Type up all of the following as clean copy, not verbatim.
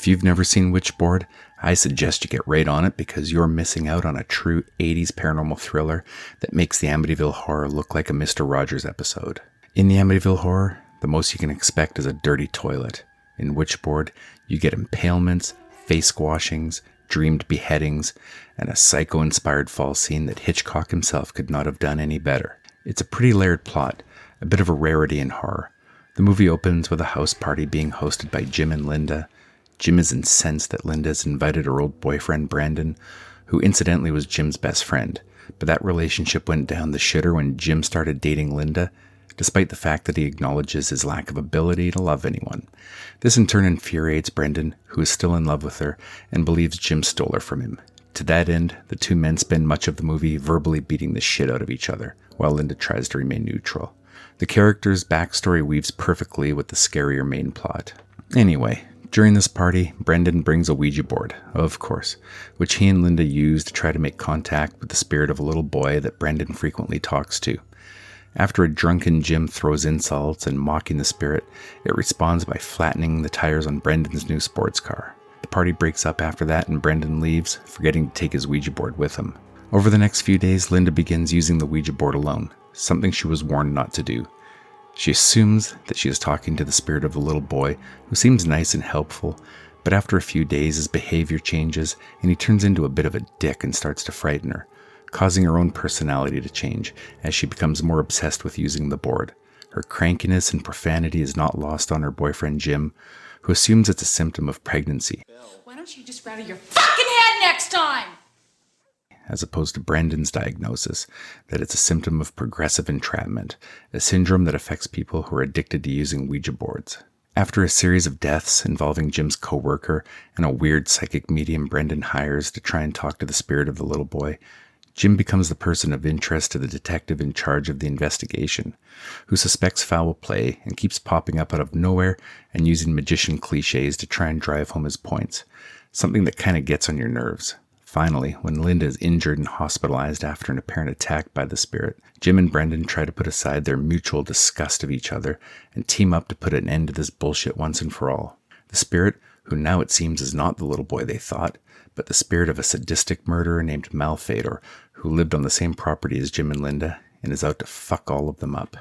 If you've never seen Witchboard, I suggest you get right on it because you're missing out on a true 80s paranormal thriller that makes the Amityville Horror look like a Mr. Rogers episode. In the Amityville Horror, the most you can expect is a dirty toilet. In Witchboard, you get impalements, face squashings, dreamed beheadings, and a psycho-inspired fall scene that Hitchcock himself could not have done any better. It's a pretty layered plot, a bit of a rarity in horror. The movie opens with a house party being hosted by Jim and Linda. Jim is incensed that Linda has invited her old boyfriend Brandon, who incidentally was Jim's best friend, but that relationship went down the shitter when Jim started dating Linda, despite the fact that he acknowledges his lack of ability to love anyone. This in turn infuriates Brendan, who is still in love with her and believes Jim stole her from him. To that end, the two men spend much of the movie verbally beating the shit out of each other, while Linda tries to remain neutral. The character's backstory weaves perfectly with the scarier main plot. Anyway, during this party, Brendan brings a Ouija board, of course, which he and Linda use to try to make contact with the spirit of a little boy that Brendan frequently talks to. After a drunken Jim throws insults and mocking the spirit, it responds by flattening the tires on Brendan's new sports car. The party breaks up after that and Brendan leaves, forgetting to take his Ouija board with him. Over the next few days, Linda begins using the Ouija board alone, something she was warned not to do. She assumes that she is talking to the spirit of the little boy, who seems nice and helpful, but after a few days his behavior changes and he turns into a bit of a dick and starts to frighten her, causing her own personality to change as she becomes more obsessed with using the board. Her crankiness and profanity is not lost on her boyfriend Jim, who assumes it's a symptom of pregnancy. Why don't you just rattle your fucking head next time? As opposed to Brendan's diagnosis that it's a symptom of progressive entrapment, a syndrome that affects people who are addicted to using Ouija boards. After a series of deaths involving Jim's co-worker and a weird psychic medium Brendan hires to try and talk to the spirit of the little boy, Jim becomes the person of interest to the detective in charge of the investigation, who suspects foul play and keeps popping up out of nowhere and using magician cliches to try and drive home his points, something that kind of gets on your nerves. Finally, when Linda is injured and hospitalized after an apparent attack by the spirit, Jim and Brendan try to put aside their mutual disgust of each other and team up to put an end to this bullshit once and for all. The spirit, who now it seems is not the little boy they thought, but the spirit of a sadistic murderer named Malfador, who lived on the same property as Jim and Linda and is out to fuck all of them up.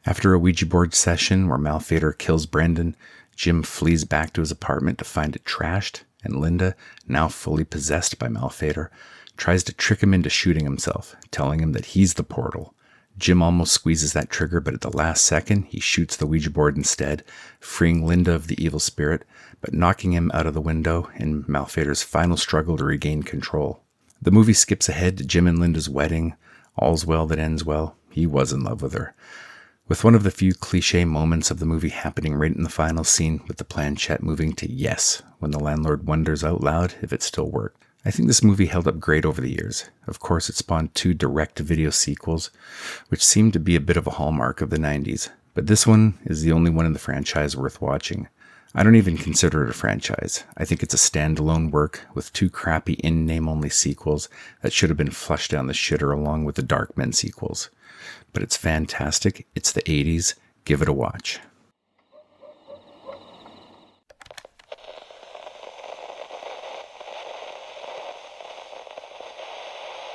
After a Ouija board session where Malfador kills Brendan, Jim flees back to his apartment to find it trashed, and Linda, now fully possessed by Malfador, tries to trick him into shooting himself, telling him that he's the portal. Jim almost squeezes that trigger, but at the last second, he shoots the Ouija board instead, freeing Linda of the evil spirit, but knocking him out of the window in Malfador's final struggle to regain control. The movie skips ahead to Jim and Linda's wedding. All's well that ends well. He was in love with her. With one of the few cliche moments of the movie happening right in the final scene, with the planchette moving to yes when the landlord wonders out loud if it still worked. I think this movie held up great over the years. Of course, it spawned 2 direct-to-video sequels, which seemed to be a bit of a hallmark of the 90s. But this one is the only one in the franchise worth watching. I don't even consider it a franchise. I think it's a standalone work with 2 crappy in-name-only sequels that should have been flushed down the shitter along with the Darkmen sequels. But it's fantastic. It's the 80s. Give it a watch.